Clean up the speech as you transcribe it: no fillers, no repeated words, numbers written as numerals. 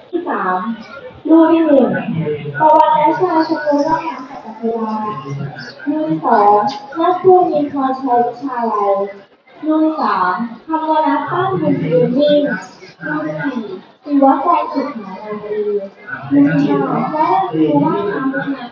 ที่สามรูปที่หนึ่งประวัติศาสตร์สกุลวัฒนธรรมจักรวาลรูปที่สองนักพูดมีพรชัยวิชาลัยรูปที่สามคำวรัตน์ตั้งบุญยืนนิ่งรูปที่สี่ศิวใจสุขหานารีรูปที่ห้าและครูว่าทำงาน